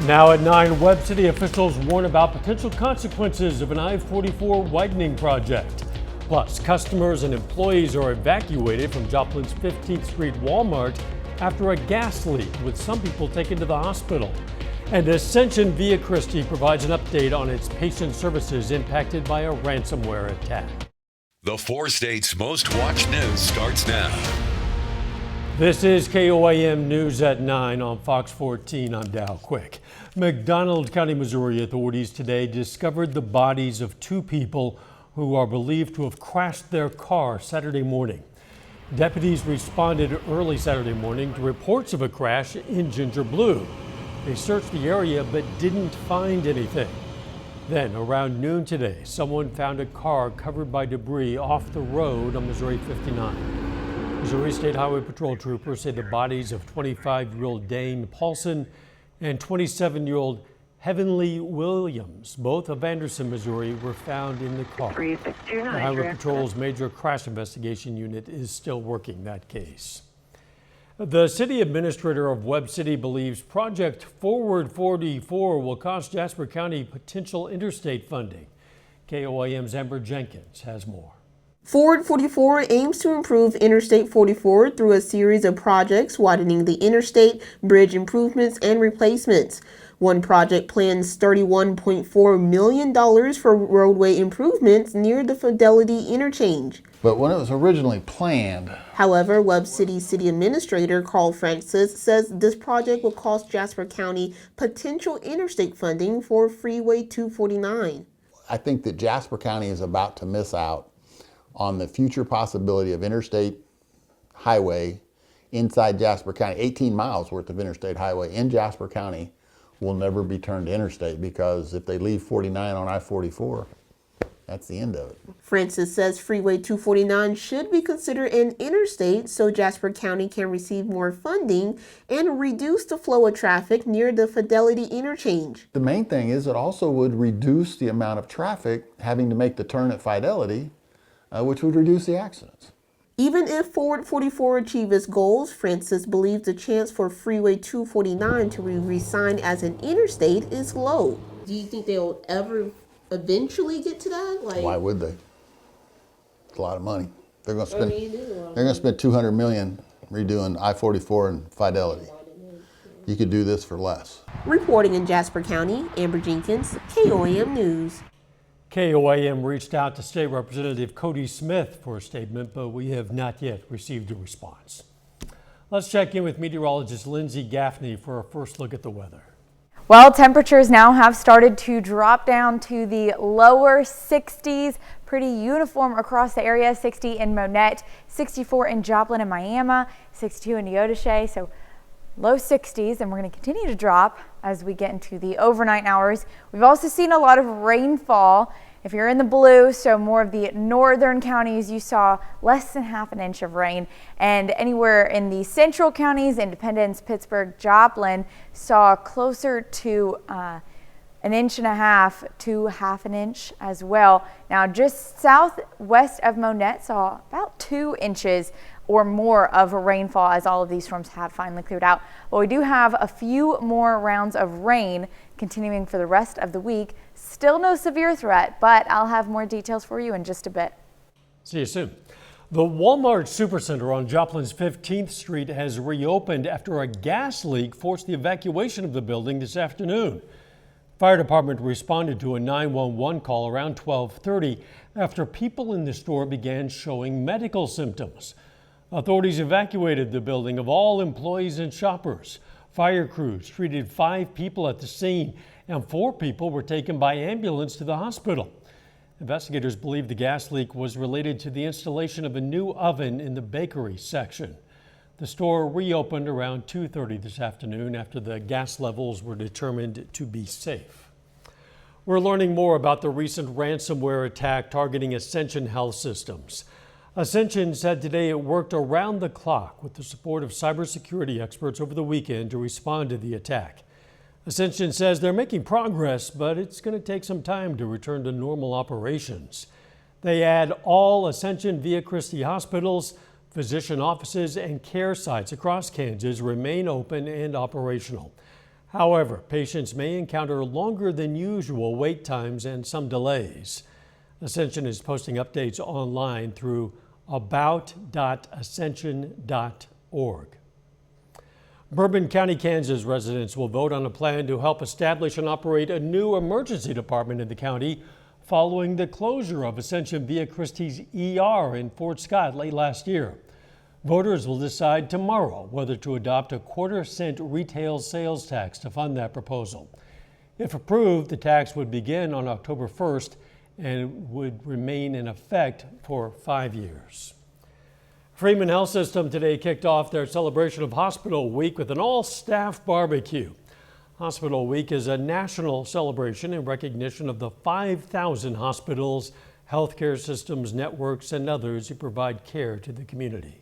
Now at 9, Webb City officials warn about potential consequences of an I-44 widening project. Plus, customers and employees are evacuated from Joplin's 15th Street Walmart after a gas leak, with some people taken to the hospital. And Ascension Via Christi provides an update on its patient services impacted by a ransomware attack. The 4 states' most watched news starts now. This is KOAM News at 9 on Fox 14. I'm Dow Quick. McDonald County, Missouri authorities today discovered the bodies of 2 people who are believed to have crashed their car Saturday morning. Deputies responded early Saturday morning to reports of a crash in Ginger Blue. They searched the area but didn't find anything. Then, around noon today, someone found a car covered by debris off the road on Missouri 59. Missouri State Highway Patrol troopers say the bodies of 25-year-old Dane Paulson and 27-year-old Heavenly Williams, both of Anderson, Missouri, were found in the car. The Highway Patrol's major crash investigation unit is still working that case. The city administrator of Webb City believes Project Forward 44 will cost Jasper County potential interstate funding. KOAM's Amber Jenkins has more. Forward 44 aims to improve Interstate 44 through a series of projects widening the interstate, bridge improvements, and replacements. One project plans $31.4 million for roadway improvements near the Fidelity interchange. But when it was originally planned. However, Webb City City Administrator Carl Francis says this project will cost Jasper County potential interstate funding for Freeway 249. I think that Jasper County is about to miss out on the future possibility of interstate highway inside Jasper County. 18 miles worth of interstate highway in Jasper County will never be turned to interstate, because if they leave 49 on I-44, that's the end of it. Francis says Freeway 249 should be considered an interstate so Jasper County can receive more funding and reduce the flow of traffic near the Fidelity interchange. The main thing is it also would reduce the amount of traffic having to make the turn at Fidelity, which would reduce the accidents. Even if Forward 44 achieves its goals, Francis believes the chance for Freeway 249 to be re-signed as an interstate is low. Do you think they'll ever eventually get to that? Why would they? It's a lot of money. They're going to spend. They're going to spend $200 million redoing I-44 and Fidelity. You could do this for less. Reporting in Jasper County, Amber Jenkins, KOAM News. KOAM reached out to State Representative Cody Smith for a statement, but we have not yet received a response. Let's check in with meteorologist Lindsay Gaffney for a first look at the weather. Well, temperatures now have started to drop down to the lower 60s, pretty uniform across the area. 60 in Monette, 64 in Joplin and Miami, 62 in Neodesha, so low 60s, and we're going to continue to drop as we get into the overnight hours. We've also seen a lot of rainfall. If you're in the blue, so more of the northern counties, you saw less than half an inch of rain, and anywhere in the central counties, Independence, Pittsburgh, Joplin, saw closer to an inch and a half to half an inch as well. Now, just southwest of Monette saw about 2 inches or more of rainfall as all of these storms have finally cleared out. But we do have a few more rounds of rain continuing for the rest of the week. Still no severe threat, but I'll have more details for you in just a bit. See you soon. The Walmart Supercenter on Joplin's 15th Street has reopened after a gas leak forced the evacuation of the building this afternoon. Fire department responded to a 911 call around 12:30 after people in the store began showing medical symptoms. Authorities evacuated the building of all employees and shoppers. Fire crews treated 5 people at the scene, and 4 people were taken by ambulance to the hospital. Investigators believe the gas leak was related to the installation of a new oven in the bakery section. The store reopened around 2:30 this afternoon after the gas levels were determined to be safe. We're learning more about the recent ransomware attack targeting Ascension Health Systems. Ascension said today it worked around the clock with the support of cybersecurity experts over the weekend to respond to the attack. Ascension says they're making progress, but it's going to take some time to return to normal operations. They add all Ascension Via Christi hospitals, physician offices, and care sites across Kansas remain open and operational. However, patients may encounter longer than usual wait times and some delays. Ascension is posting updates online through about.ascension.org. Bourbon County, Kansas residents will vote on a plan to help establish and operate a new emergency department in the county following the closure of Ascension Via Christi's ER in Fort Scott late last year. Voters will decide tomorrow whether to adopt a quarter-cent retail sales tax to fund that proposal. If approved, the tax would begin on October 1st and would remain in effect for 5 years. Freeman Health System today kicked off their celebration of Hospital Week with an all-staff barbecue. Hospital Week is a national celebration in recognition of the 5,000 hospitals, healthcare systems, networks, and others who provide care to the community.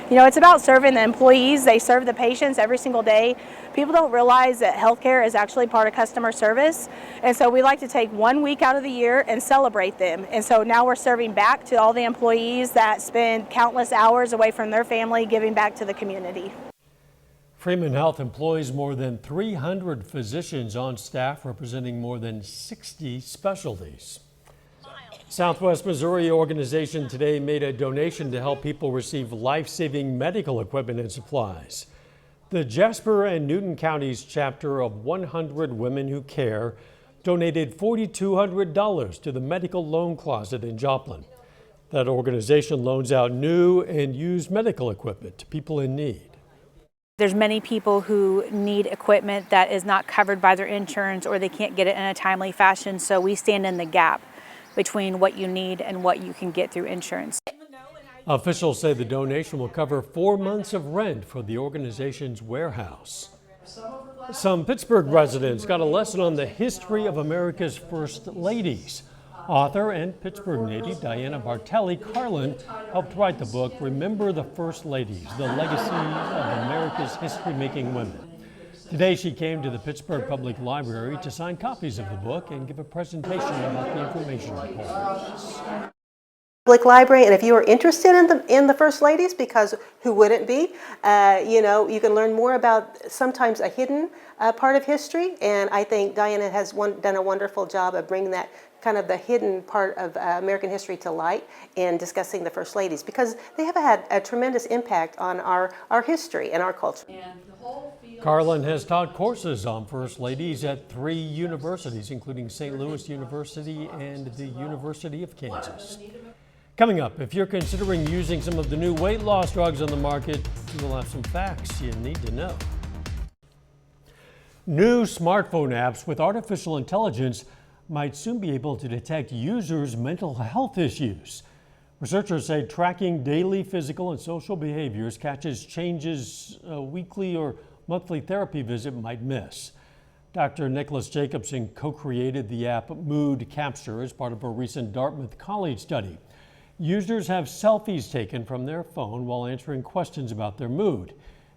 You know, it's about serving the employees. They serve the patients every single day. People don't realize that healthcare is actually part of customer service. And so we like to take 1 week out of the year and celebrate them. And so now we're serving back to all the employees that spend countless hours away from their family, giving back to the community. Freeman Health employs more than 300 physicians on staff representing more than 60 specialties. Southwest Missouri organization today made a donation to help people receive life-saving medical equipment and supplies. The Jasper and Newton Counties chapter of 100 Women Who Care donated $4,200 to the Medical Loan Closet in Joplin. That organization loans out new and used medical equipment to people in need. There's many people who need equipment that is not covered by their insurance or they can't get it in a timely fashion, so we stand in the gap between what you need and what you can get through insurance. Officials say the donation will cover 4 months of rent for the organization's warehouse. Some Pittsburgh residents got a lesson on the history of America's first ladies. Author and Pittsburgh native Diana Bartelli Carlin helped write the book Remember the First Ladies, the Legacy of America's History-Making Women. Today she came to the Pittsburgh Public Library to sign copies of the book and give a presentation about the information reports. Public Library, and if you are interested in the First Ladies, because who wouldn't be, you can learn more about sometimes a hidden part of history, and I think Diana has done a wonderful job of bringing that kind of the hidden part of American history to light in discussing the First Ladies, because they have had a tremendous impact on our history and our culture. Carlin has taught courses on First Ladies at 3 universities, including St. Louis University and the University of Kansas. Coming up, if you're considering using some of the new weight loss drugs on the market, we'll have some facts you need to know. New smartphone apps with artificial intelligence might soon be able to detect users' mental health issues. Researchers say tracking daily physical and social behaviors catches changes a weekly or monthly therapy visit might miss. Dr. Nicholas Jacobson co-created the app Mood Capture as part of a recent Dartmouth College study. Users have selfies taken from their phone while answering questions about their mood.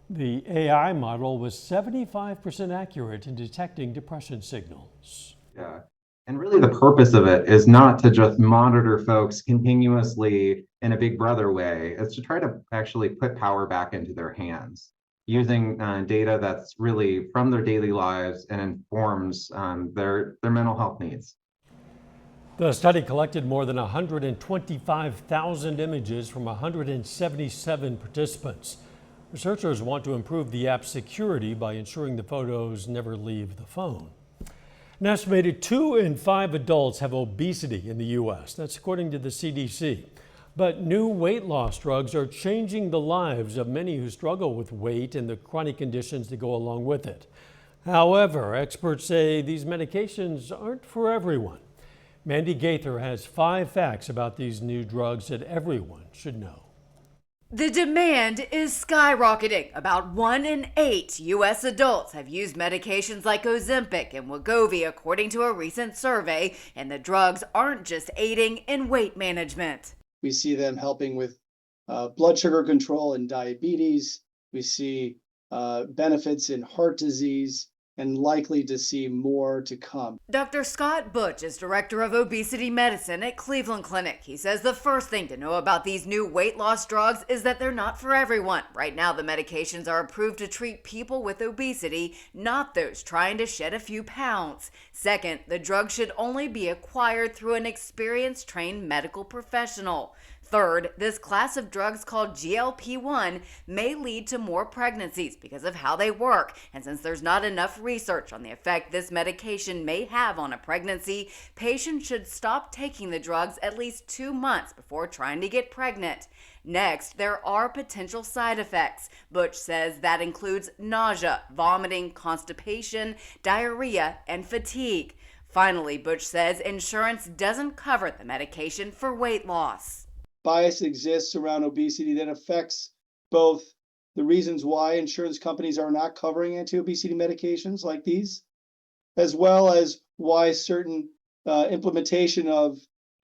The AI model was 75% accurate in detecting depression signals. Yeah. And really the purpose of it is not to just monitor folks continuously in a big brother way. It's to try to actually put power back into their hands using data that's really from their daily lives and informs their mental health needs. The study collected more than 125,000 images from 177 participants. Researchers want to improve the app's security by ensuring the photos never leave the phone. An estimated 2 in 5 adults have obesity in the U.S. That's according to the CDC. But new weight loss drugs are changing the lives of many who struggle with weight and the chronic conditions that go along with it. However, experts say these medications aren't for everyone. Mandy Gaither has 5 facts about these new drugs that everyone should know. The demand is skyrocketing. About 1 in 8 U.S. adults have used medications like Ozempic and Wegovy, according to a recent survey, and the drugs aren't just aiding in weight management. We see them helping with blood sugar control and diabetes. We see benefits in heart disease and likely to see more to come. Dr. Scott Butch is director of obesity medicine at Cleveland Clinic. He says the first thing to know about these new weight loss drugs is that they're not for everyone. Right now, the medications are approved to treat people with obesity, not those trying to shed a few pounds. Second, the drug should only be acquired through an experienced, trained medical professional. Third, this class of drugs called GLP-1 may lead to more pregnancies because of how they work. And since there's not enough research on the effect this medication may have on a pregnancy, patients should stop taking the drugs at least 2 months before trying to get pregnant. Next, there are potential side effects. Butch says that includes nausea, vomiting, constipation, diarrhea, and fatigue. Finally, Butch says insurance doesn't cover the medication for weight loss. Bias exists around obesity that affects both the reasons why insurance companies are not covering anti-obesity medications like these, as well as why certain implementation of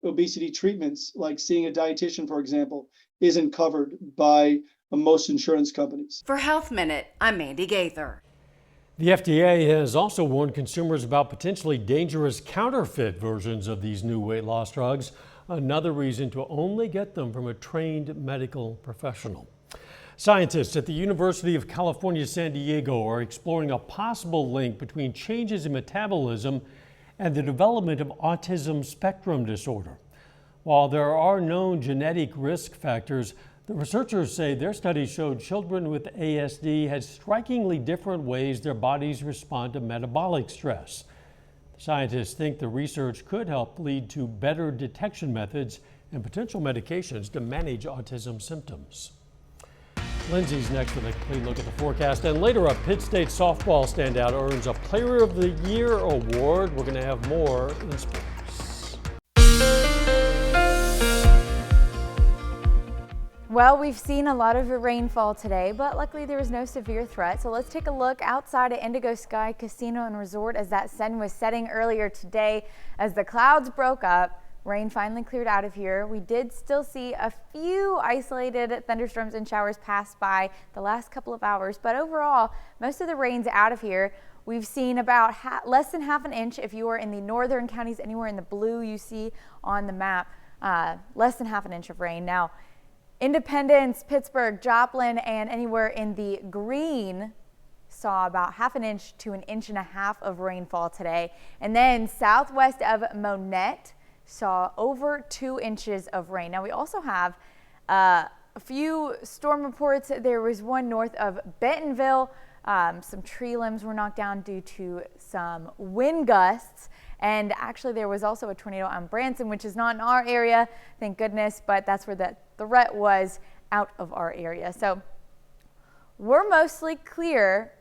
obesity treatments, like seeing a dietitian, for example, isn't covered by most insurance companies. For Health Minute, I'm Mandy Gaither. The FDA has also warned consumers about potentially dangerous counterfeit versions of these new weight loss drugs. Another reason to only get them from a trained medical professional. Scientists at the University of California, San Diego are exploring a possible link between changes in metabolism and the development of autism spectrum disorder. While there are known genetic risk factors, the researchers say their study showed children with ASD had strikingly different ways their bodies respond to metabolic stress. Scientists think the research could help lead to better detection methods and potential medications to manage autism symptoms. Lindsay's next with a complete look at the forecast. And later, a Pitt State softball standout earns a Player of the Year award. We're going to have more in sports. Well, we've seen a lot of rainfall today, but luckily there was no severe threat. So let's take a look outside at Indigo Sky Casino and Resort as that sun was setting earlier today. As the clouds broke up, rain finally cleared out of here. We did still see a few isolated thunderstorms and showers pass by the last couple of hours, but overall, most of the rain's out of here. We've seen about less than half an inch if you are in the northern counties, anywhere in the blue you see on the map, less than half an inch of rain. Now, Independence, Pittsburgh, Joplin, and anywhere in the green saw about half an inch to 1.5 inches of rainfall today. And then southwest of Monette saw over 2 inches of rain. Now we also have a few storm reports. There was one north of Bentonville. Some tree limbs were knocked down due to some wind gusts. And actually there was also a tornado on Branson, which is not in our area, thank goodness, but that's where the threat was, out of our area. So we're mostly clear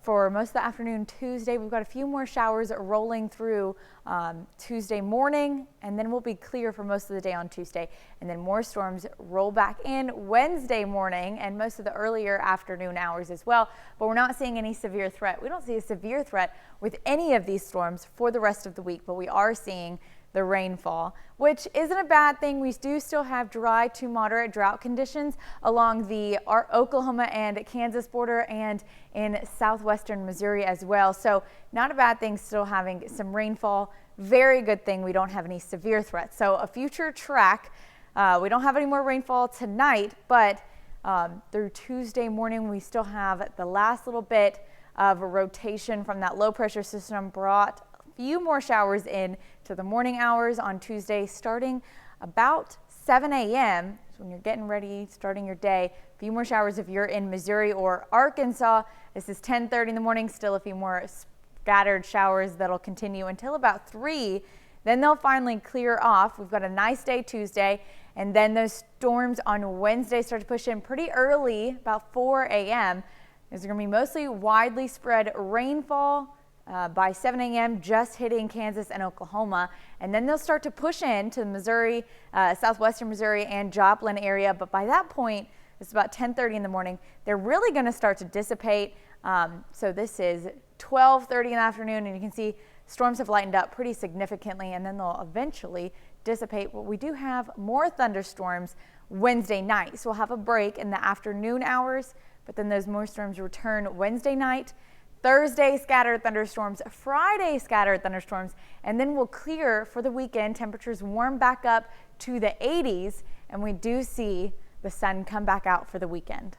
for most of the afternoon Tuesday. We've got a few more showers rolling through Tuesday morning, and then we'll be clear for most of the day on Tuesday. And then more storms roll back in Wednesday morning and most of the earlier afternoon hours as well. But we're not seeing any severe threat. We don't see a severe threat with any of these storms for the rest of the week, but we are seeing the rainfall, which isn't a bad thing. We do still have dry to moderate drought conditions along the Oklahoma and Kansas border and in southwestern Missouri as well. So not a bad thing, still having some rainfall. Very good thing we don't have any severe threats. So a future track, we don't have any more rainfall tonight, but through Tuesday morning, we still have the last little bit of a rotation from that low pressure system brought few more showers in to the morning hours on Tuesday, starting about 7 a.m. So when you're getting ready, starting your day, a few more showers if you're in Missouri or Arkansas. This is 10:30 in the morning, still a few more scattered showers that'll continue until about 3. Then they'll finally clear off. We've got a nice day Tuesday, and then those storms on Wednesday start to push in pretty early, about 4 a.m. There's going to be mostly widely spread rainfall by 7 a.m. just hitting Kansas and Oklahoma, and then they'll start to push into Missouri, southwestern Missouri and Joplin area. But by that point, it's about 10:30 in the morning. They're really going to start to dissipate. So this is 12:30 in the afternoon, and you can see storms have lightened up pretty significantly, and then they'll eventually dissipate. But we do have more thunderstorms Wednesday night, so we'll have a break in the afternoon hours, but then those more storms return Wednesday night. Thursday, scattered thunderstorms. Friday, scattered thunderstorms. And then we'll clear for the weekend. Temperatures warm back up to the 80s. And we do see the sun come back out for the weekend.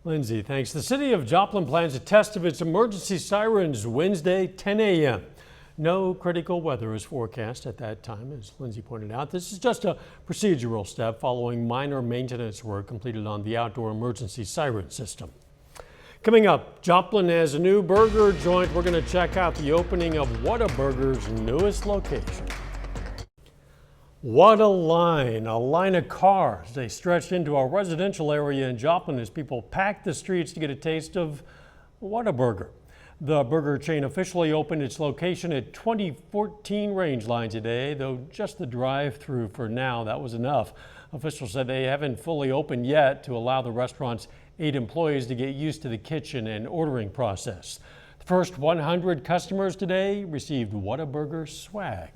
Lindsay, thanks. The city of Joplin plans a test of its emergency sirens Wednesday, 10 a.m. No critical weather is forecast at that time, as Lindsay pointed out. This is just a procedural step following minor maintenance work completed on the outdoor emergency siren system. Coming up, Joplin has a new burger joint. We're going to check out the opening of Whataburger's newest location. What a line of cars. They stretched into a residential area in Joplin as people packed the streets to get a taste of Whataburger. The burger chain officially opened its location at 2014 Range Line today, though just the drive-through for now, that was enough. Officials said they haven't fully opened yet to allow the restaurant's 8 employees to get used to the kitchen and ordering process. The first 100 customers today received Whataburger swag.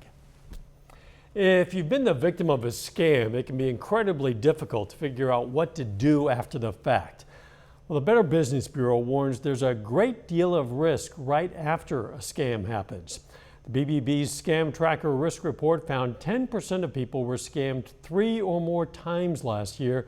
If you've been the victim of a scam, it can be incredibly difficult to figure out what to do after the fact. Well, the Better Business Bureau warns there's a great deal of risk right after a scam happens. The BBB's Scam Tracker Risk Report found 10% of people were scammed 3 or more times last year.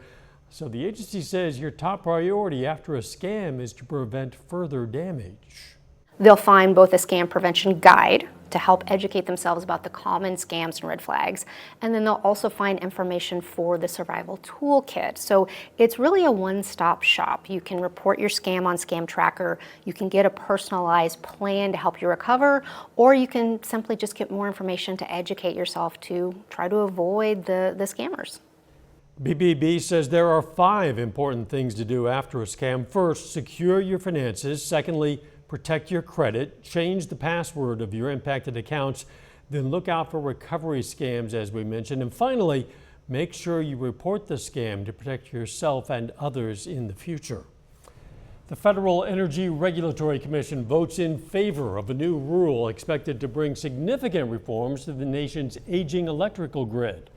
So the agency says your top priority after a scam is to prevent further damage. They'll find both a scam prevention guide to help educate themselves about the common scams and red flags, and then they'll also find information for the survival toolkit. So it's really a one-stop shop. You can report your scam on Scam Tracker, you can get a personalized plan to help you recover, or you can simply just get more information to educate yourself to try to avoid the scammers. BBB says there are 5 important things to do after a scam. First, secure your finances. Secondly, protect your credit, change the password of your impacted accounts, then look out for recovery scams, as we mentioned. And finally, make sure you report the scam to protect yourself and others in the future. The Federal Energy Regulatory Commission votes in favor of a new rule expected to bring significant reforms to the nation's aging electrical grid.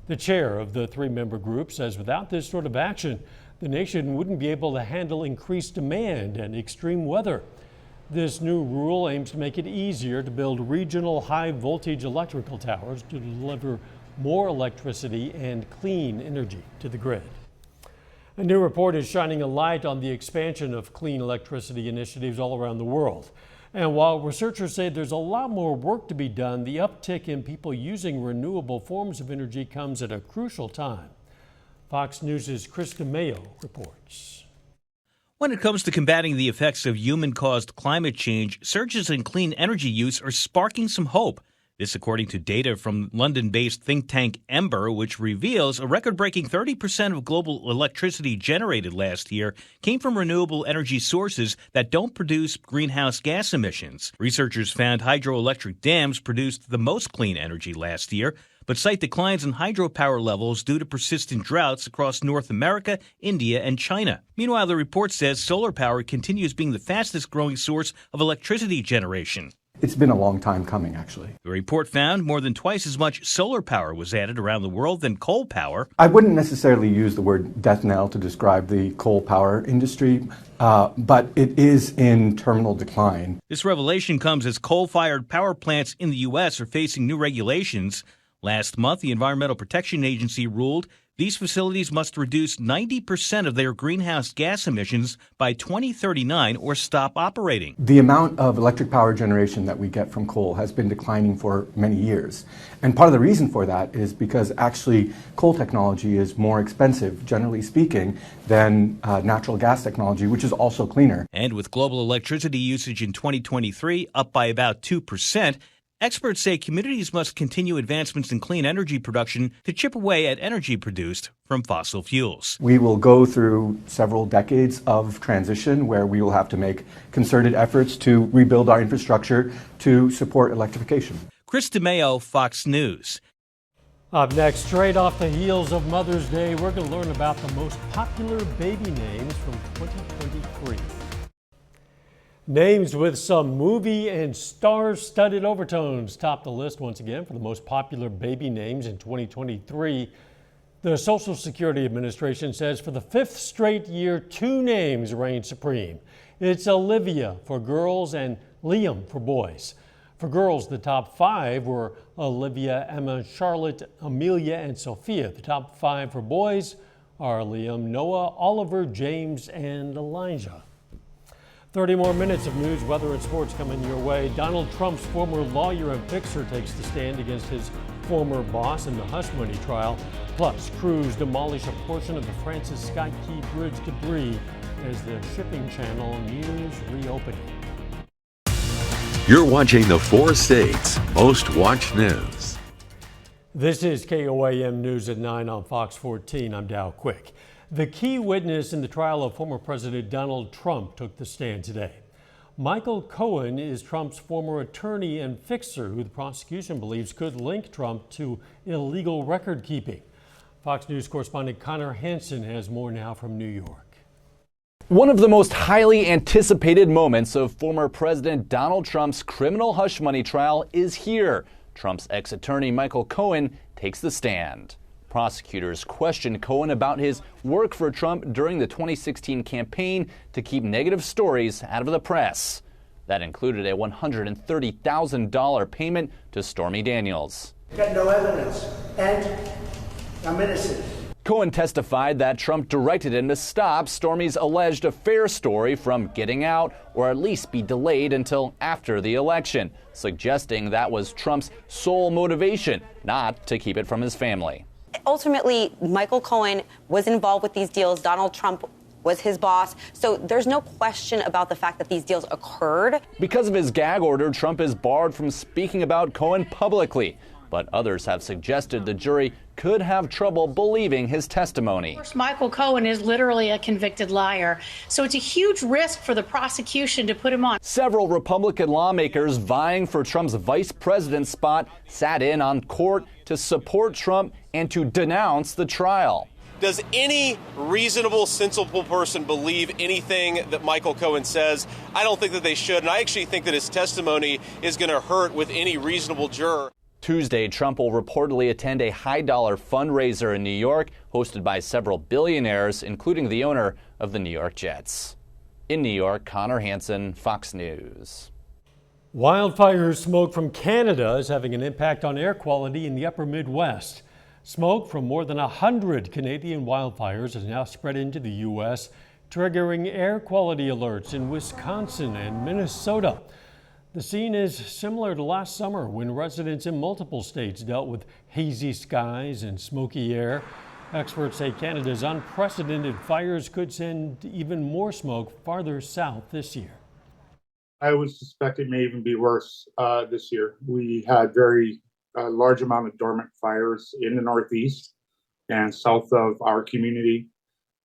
The chair of the 3-member group says without this sort of action, the nation wouldn't be able to handle increased demand and extreme weather. This new rule aims to make it easier to build regional high-voltage electrical towers to deliver more electricity and clean energy to the grid. A new report is shining a light on the expansion of clean electricity initiatives all around the world. And while researchers say there's a lot more work to be done, the uptick in people using renewable forms of energy comes at a crucial time. Fox News' Chris DeMayo reports. When it comes to combating the effects of human-caused climate change, surges in clean energy use are sparking some hope. This according to data from London-based think tank Ember, which reveals a record-breaking 30% of global electricity generated last year came from renewable energy sources that don't produce greenhouse gas emissions. Researchers found hydroelectric dams produced the most clean energy last year, but cite declines in hydropower levels due to persistent droughts across North America, India, and China. Meanwhile, the report says solar power continues being the fastest-growing source of electricity generation. It's been a long time coming, actually. The report found more than twice as much solar power was added around the world than coal power. I wouldn't necessarily use the word death knell to describe the coal power industry, but it is in terminal decline. This revelation comes as coal-fired power plants in the U.S. are facing new regulations. Last month, the Environmental Protection Agency ruled these facilities must reduce 90% of their greenhouse gas emissions by 2039 or stop operating. The amount of electric power generation that we get from coal has been declining for many years. And part of the reason for that is because actually coal technology is more expensive, generally speaking, than natural gas technology, which is also cleaner. And with global electricity usage in 2023 up by about 2%, experts say communities must continue advancements in clean energy production to chip away at energy produced from fossil fuels. We will go through several decades of transition where we will have to make concerted efforts to rebuild our infrastructure to support electrification. Chris DeMayo, Fox News. Up next, straight off the heels of Mother's Day, we're going to learn about the most popular baby names from 2023. Names with some movie and star-studded overtones top the list once again for the most popular baby names in 2023. The Social Security Administration says for the 5th straight year, 2 names reign supreme. It's Olivia for girls and Liam for boys. For girls, the top 5 were Olivia, Emma, Charlotte, Amelia, and Sophia. The top 5 for boys are Liam, Noah, Oliver, James, and Elijah. 30 more minutes of news, weather, and sports coming your way. Donald Trump's former lawyer and fixer takes the stand against his former boss in the hush money trial. Plus, crews demolish a portion of the Francis Scott Key Bridge debris as the shipping channel nears reopening. You're watching the 4 states' most watched news. This is KOAM News at 9 on Fox 14. I'm Dow Quick. The key witness in the trial of former President Donald Trump took the stand today. Michael Cohen is Trump's former attorney and fixer who the prosecution believes could link Trump to illegal record keeping. Fox News correspondent Connor Hansen has more now from New York. One of the most highly anticipated moments of former President Donald Trump's criminal hush money trial is here. Trump's ex-attorney Michael Cohen takes the stand. Prosecutors questioned Cohen about his work for Trump during the 2016 campaign to keep negative stories out of the press. That included a $130,000 payment to Stormy Daniels. Got no evidence, and I'm innocent. Cohen testified that Trump directed him to stop Stormy's alleged affair story from getting out, or at least be delayed until after the election, suggesting that was Trump's sole motivation, not to keep it from his family. Ultimately, Michael Cohen was involved with these deals. Donald Trump was his boss. So there's no question about the fact that these deals occurred. Because of his gag order, Trump is barred from speaking about Cohen publicly. But others have suggested the jury could have trouble believing his testimony. Of course, Michael Cohen is literally a convicted liar, so it's a huge risk for the prosecution to put him on. Several Republican lawmakers vying for Trump's vice president spot sat in on court to support Trump and to denounce the trial. Does any reasonable, sensible person believe anything that Michael Cohen says? I don't think that they should, and I actually think that his testimony is going to hurt with any reasonable juror. Tuesday, Trump will reportedly attend a high-dollar fundraiser in New York, hosted by several billionaires, including the owner of the New York Jets. In New York, Connor Hansen, Fox News. Wildfire smoke from Canada is having an impact on air quality in the upper Midwest. Smoke from more than 100 Canadian wildfires has now spread into the U.S., triggering air quality alerts in Wisconsin and Minnesota. The scene is similar to last summer when residents in multiple states dealt with hazy skies and smoky air. Experts say Canada's unprecedented fires could send even more smoke farther south this year. I would suspect it may even be worse this year. We had very large amount of dormant fires in the Northeast and south of our community.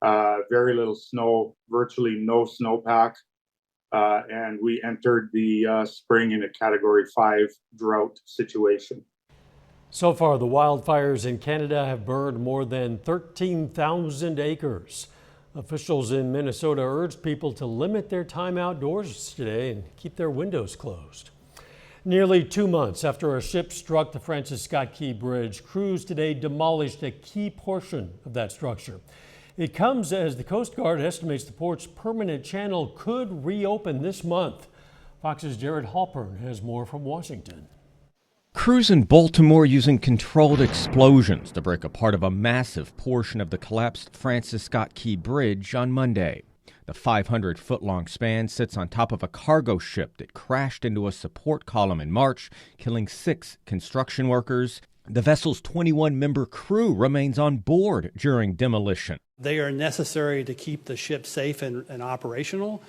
Very little snow, virtually no snowpack. And we entered the spring in a Category 5 drought situation. So far, the wildfires in Canada have burned more than 13,000 acres. Officials in Minnesota urged people to limit their time outdoors today and keep their windows closed. Nearly 2 months after a ship struck the Francis Scott Key Bridge, crews today demolished a key portion of that structure. It comes as the Coast Guard estimates the port's permanent channel could reopen this month. Fox's Jared Halpern has more from Washington. Crews in Baltimore using controlled explosions to break apart of a massive portion of the collapsed Francis Scott Key Bridge on Monday. The 500-foot-long span sits on top of a cargo ship that crashed into a support column in March, killing 6 construction workers. The vessel's 21-member crew remains on board during demolition. They are necessary to keep the ship safe and operational.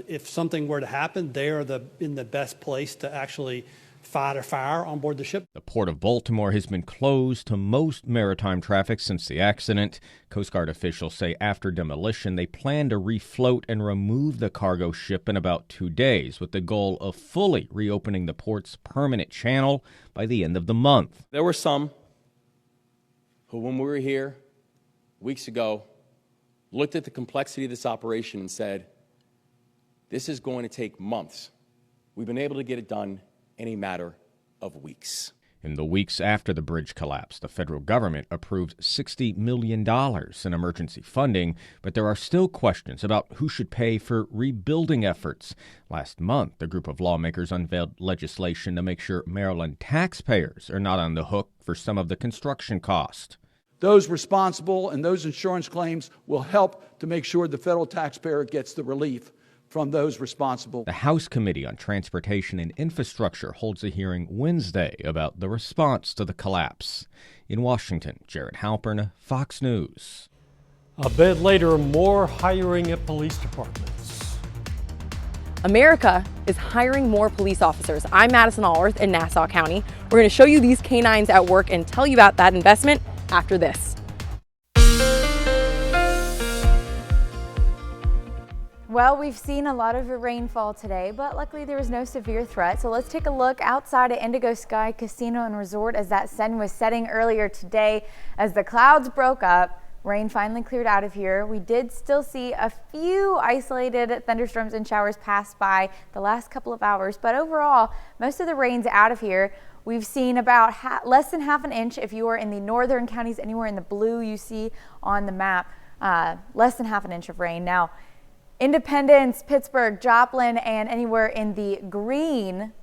If something were to happen, they are in the best place to actually fight a fire on board the ship. The Port of Baltimore has been closed to most maritime traffic since the accident. Coast Guard officials say after demolition, they plan to refloat and remove the cargo ship in about 2 days, with the goal of fully reopening the port's permanent channel by the end of the month. There were some who, when we were here weeks ago, looked at the complexity of this operation and said, this is going to take months. We've been able to get it done in a matter of weeks. In the weeks after the bridge collapse, the federal government approved $60 million in emergency funding, but there are still questions about who should pay for rebuilding efforts. Last month, a group of lawmakers unveiled legislation to make sure Maryland taxpayers are not on the hook for some of the construction cost. Those responsible and those insurance claims will help to make sure the federal taxpayer gets the relief from those responsible. The House Committee on Transportation and Infrastructure holds a hearing Wednesday about the response to the collapse. In Washington, Jared Halpern, Fox News. A bit later, more hiring at police departments. America is hiring more police officers. I'm Madison Allworth in Nassau County. We're going to show you these canines at work and tell you about that investment after this. Well, we've seen a lot of rainfall today, but luckily there was no severe threat. So let's take a look outside at Indigo Sky Casino and Resort as that sun was setting earlier today. As the clouds broke up, rain finally cleared out of here. We did still see a few isolated thunderstorms and showers pass by the last couple of hours, but overall, most of the rain's out of here. We've seen about less than half an inch if you are in the northern counties, anywhere in the blue you see on the map, less than half an inch of rain. Now, Independence, Pittsburgh, Joplin, and anywhere in the green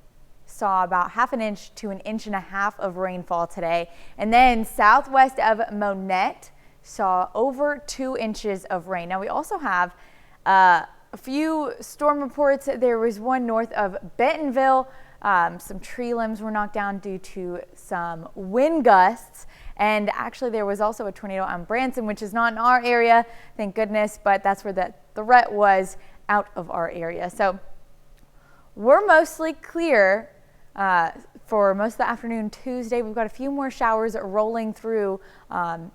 saw about half an inch to an inch and a half of rainfall today. And then southwest of Monette saw over 2 inches of rain. Now we also have a few storm reports. There was one north of Bentonville. Some tree limbs were knocked down due to some wind gusts. And actually there was also a tornado on Branson, which is not in our area, thank goodness, but that's where the threat was, out of our area. So we're mostly clear for most of the afternoon Tuesday. We've got a few more showers rolling through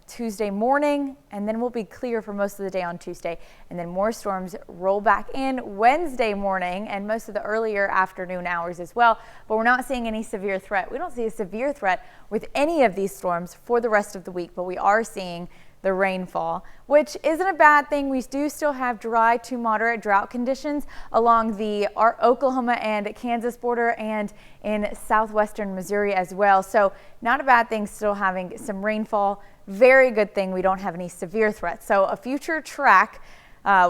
Tuesday morning, and then we'll be clear for most of the day on Tuesday. And then more storms roll back in Wednesday morning and most of the earlier afternoon hours as well. But we're not seeing any severe threat. We don't see a severe threat with any of these storms for the rest of the week, but we are seeing the rainfall, which isn't a bad thing. We do still have dry to moderate drought conditions along the Oklahoma and Kansas border and in southwestern Missouri as well. So not a bad thing, still having some rainfall. Very good thing we don't have any severe threats. So a future track,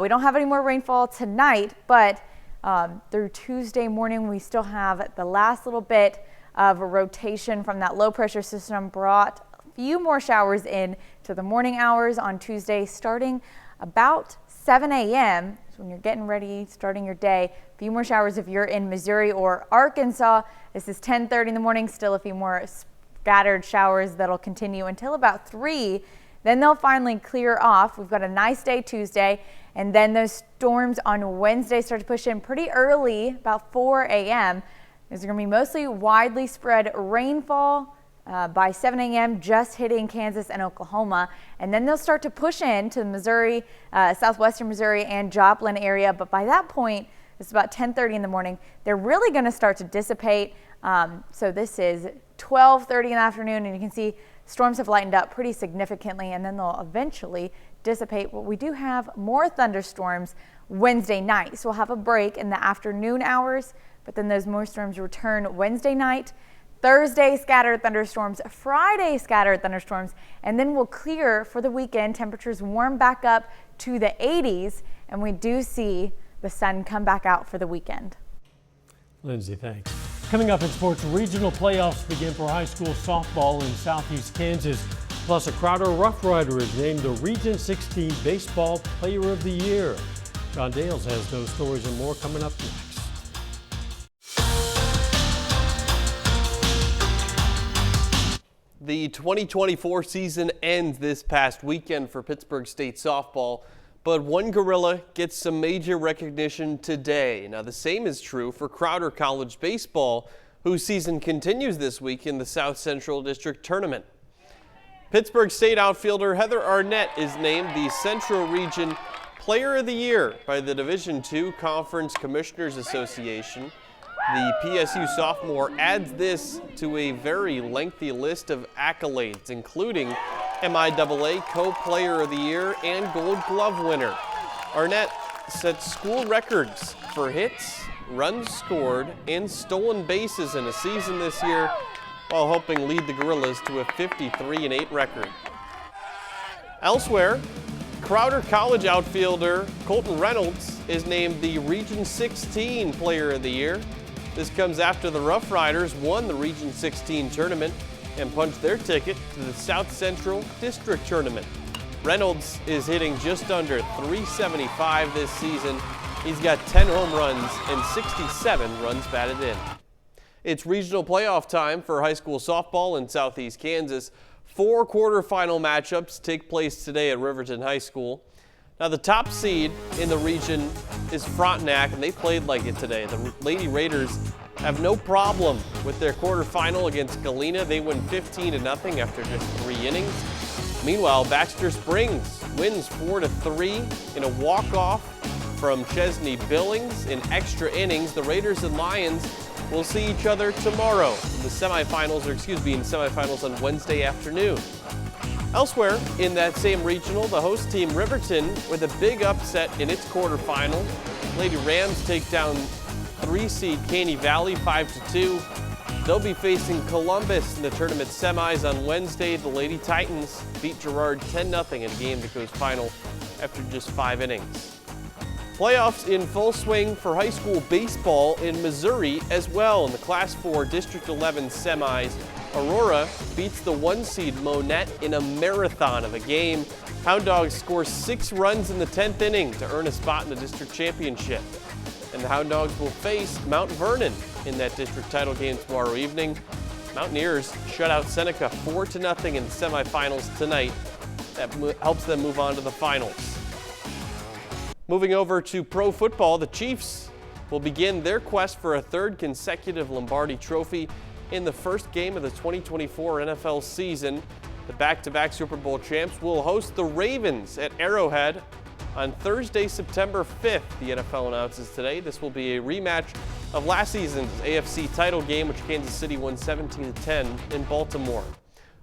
we don't have any more rainfall tonight, but through Tuesday morning, we still have the last little bit of a rotation from that low pressure system brought few more showers in to the morning hours on Tuesday, starting about 7 a.m. So when you're getting ready, starting your day, a few more showers if you're in Missouri or Arkansas. This is 10:30 in the morning, still a few more scattered showers that'll continue until about 3. Then they'll finally clear off. We've got a nice day Tuesday, and then those storms on Wednesday start to push in pretty early, about 4 a.m. There's going to be mostly widely spread rainfall by 7 a.m. just hitting Kansas and Oklahoma, and then they'll start to push into the Missouri, southwestern Missouri and Joplin area. But by that point, it's about 10:30 in the morning. They're really going to start to dissipate. So this is 12:30 in the afternoon, and you can see storms have lightened up pretty significantly, and then they'll eventually dissipate. But we do have more thunderstorms Wednesday night, so we'll have a break in the afternoon hours, but then those more storms return Wednesday night. Thursday, scattered thunderstorms. Friday, scattered thunderstorms. And then we'll clear for the weekend. Temperatures warm back up to the 80s. And we do see the sun come back out for the weekend. Lindsay, thanks. Coming up in sports, regional playoffs begin for high school softball in southeast Kansas. Plus, a Crowder Rough Rider is named the Region 16 Baseball Player of the Year. John Dales has those stories and more coming up next. The 2024 season ends this past weekend for Pittsburgh State softball, but one gorilla gets some major recognition today. Now, the same is true for Crowder College baseball, whose season continues this week in the South Central District Tournament. Pittsburgh State outfielder Heather Arnett is named the Central Region Player of the Year by the Division II Conference Commissioners Association. The PSU sophomore adds this to a very lengthy list of accolades, including MIAA Co-Player of the Year and Gold Glove winner. Arnett set school records for hits, runs scored, and stolen bases in a season this year, while helping lead the Gorillas to a 53-8 record. Elsewhere, Crowder College outfielder Colton Reynolds is named the Region 16 Player of the Year. This comes after the Rough Riders won the Region 16 tournament and punched their ticket to the South Central District Tournament. Reynolds is hitting just under .375 this season. He's got 10 home runs and 67 runs batted in. It's regional playoff time for high school softball in Southeast Kansas. 4 quarterfinal matchups take place today at Riverton High School. Now the top seed in the region is Frontenac, and they played like it today. The Lady Raiders have no problem with their quarterfinal against Galena. They win 15-0 after just 3 innings. Meanwhile, Baxter Springs wins 4-3 in a walk-off from Chesney Billings in extra innings. The Raiders and Lions will see each other tomorrow in the semifinals, in semifinals on Wednesday afternoon. Elsewhere in that same regional, the host team Riverton with a big upset in its quarterfinal. Lady Rams take down 3-seed Caney Valley 5-2. They'll be facing Columbus in the tournament semis on Wednesday. The Lady Titans beat Girard 10-0 in a game that goes final after just 5 innings. Playoffs in full swing for high school baseball in Missouri as well. In the Class 4 District 11 semis, Aurora beats the 1-seed Monette in a marathon of a game. Hound Dogs score 6 runs in the 10th inning to earn a spot in the district championship. And the Hound Dogs will face Mount Vernon in that district title game tomorrow evening. Mountaineers shut out Seneca 4-0 in the semifinals tonight. That helps them move on to the finals. Moving over to pro football, the Chiefs will begin their quest for a 3rd consecutive Lombardi Trophy in the first game of the 2024 NFL season. The back-to-back Super Bowl champs will host the Ravens at Arrowhead on Thursday, September 5th. The NFL announces today this will be a rematch of last season's AFC title game, which Kansas City won 17-10 in Baltimore.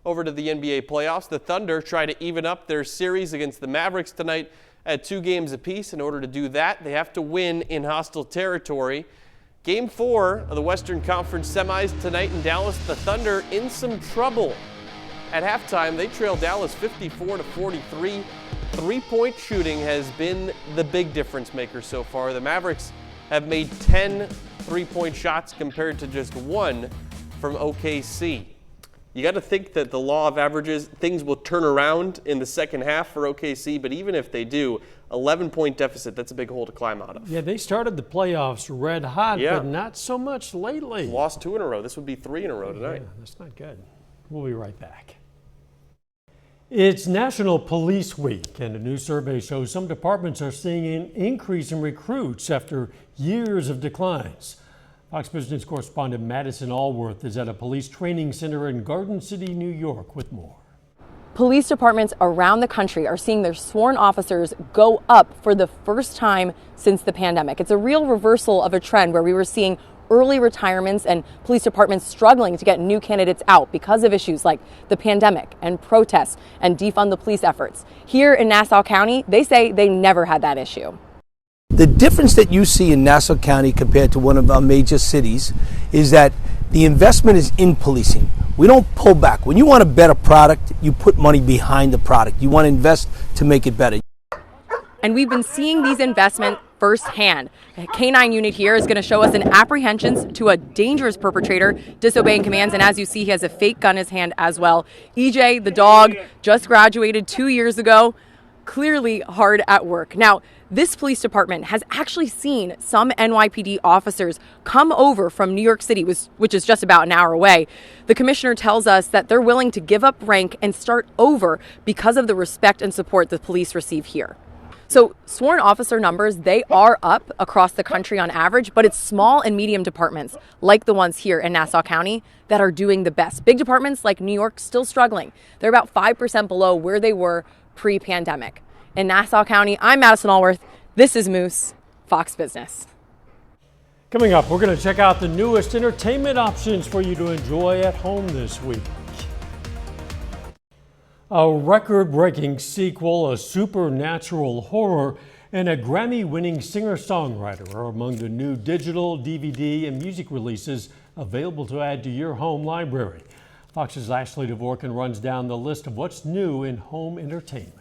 Over to the NBA playoffs, the Thunder try to even up their series against the Mavericks tonight at 2 games apiece. In order to do that, they have to win in hostile territory. Game 4 of the Western Conference semis tonight in Dallas. The Thunder in some trouble. At halftime, they trail Dallas 54-43. 3-point shooting has been the big difference maker so far. The Mavericks have made 10 3-point shots compared to just 1 from OKC. You got to think that the law of averages, things will turn around in the second half for OKC, but even if they do, 11-point deficit, that's a big hole to climb out of. Yeah, they started the playoffs red hot, but not so much lately. Lost 2 in a row. This would be 3 in a row tonight. Yeah, that's not good. We'll be right back. It's National Police Week, and a new survey shows some departments are seeing an increase in recruits after years of declines. Fox Business correspondent Madison Allworth is at a police training center in Garden City, New York with more. Police departments around the country are seeing their sworn officers go up for the first time since the pandemic. It's a real reversal of a trend where we were seeing early retirements and police departments struggling to get new candidates out because of issues like the pandemic and protests and defund the police efforts. Here in Nassau County, they say they never had that issue. The difference that you see in Nassau County compared to one of our major cities is that the investment is in policing. We don't pull back. When you want a better product, you put money behind the product. You want to invest to make it better. And we've been seeing these investments firsthand. A K-9 unit here is going to show us an apprehensions to a dangerous perpetrator disobeying commands. And as you see, he has a fake gun in his hand as well. EJ, the dog, just graduated 2 years ago. Clearly hard at work. Now, this police department has actually seen some NYPD officers come over from New York City, which is just about an hour away. The commissioner tells us that they're willing to give up rank and start over because of the respect and support the police receive here. So sworn officer numbers, they are up across the country on average, but it's small and medium departments like the ones here in Nassau County that are doing the best. Big departments like New York still struggling. They're about 5% below where they were pre-pandemic. In Nassau County, I'm Madison Allworth. This is Moose, Fox Business. Coming up, we're going to check out the newest entertainment options for you to enjoy at home this week. A record-breaking sequel, a supernatural horror, and a Grammy-winning singer-songwriter are among the new digital, DVD, and music releases available to add to your home library. Fox's Ashley Dvorkin runs down the list of what's new in home entertainment.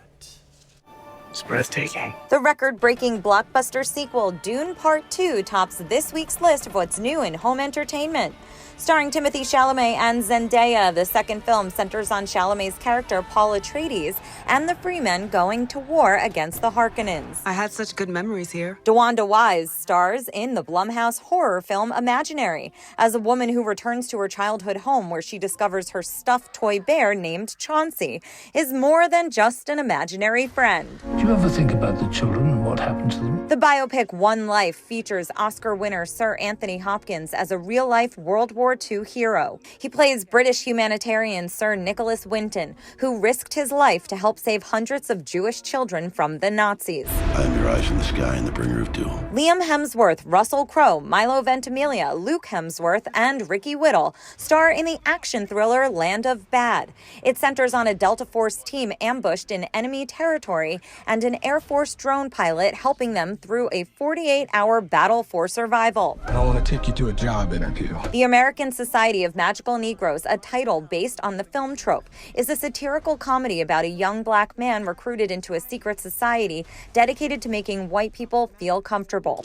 It's breathtaking. The record-breaking blockbuster sequel, Dune Part 2, tops this week's list of what's new in home entertainment. Starring Timothée Chalamet and Zendaya, the second film centers on Chalamet's character Paul Atreides and the Freemen going to war against the Harkonnens. I had such good memories here. DeWanda Wise stars in the Blumhouse horror film Imaginary as a woman who returns to her childhood home where she discovers her stuffed toy bear named Chauncey is more than just an imaginary friend. Do you ever think about the children and what happened to them? The biopic One Life features Oscar winner Sir Anthony Hopkins as a real-life World War II hero. He plays British humanitarian Sir Nicholas Winton, who risked his life to help save hundreds of Jewish children from the Nazis. I am your eyes in the sky and the bringer of doom. Liam Hemsworth, Russell Crowe, Milo Ventimiglia, Luke Hemsworth, and Ricky Whittle star in the action thriller Land of Bad. It centers on a Delta Force team ambushed in enemy territory and an Air Force drone pilot helping them through a 48-hour battle for survival. I want to take you to a job interview. The American Society of Magical Negroes, a title based on the film trope, is a satirical comedy about a young black man recruited into a secret society dedicated to making white people feel comfortable.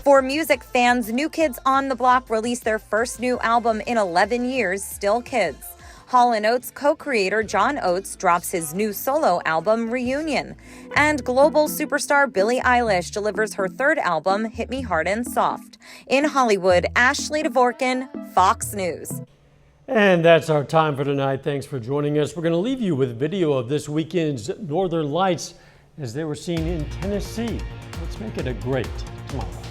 For music fans, New Kids on the Block released their first new album in 11 years, Still Kids. Hall & Oates co-creator John Oates drops his new solo album, Reunion. And global superstar Billie Eilish delivers her third album, Hit Me Hard and Soft. In Hollywood, Ashley Dvorkin, Fox News. And that's our time for tonight. Thanks for joining us. We're going to leave you with video of this weekend's Northern Lights as they were seen in Tennessee. Let's make it a great tomorrow.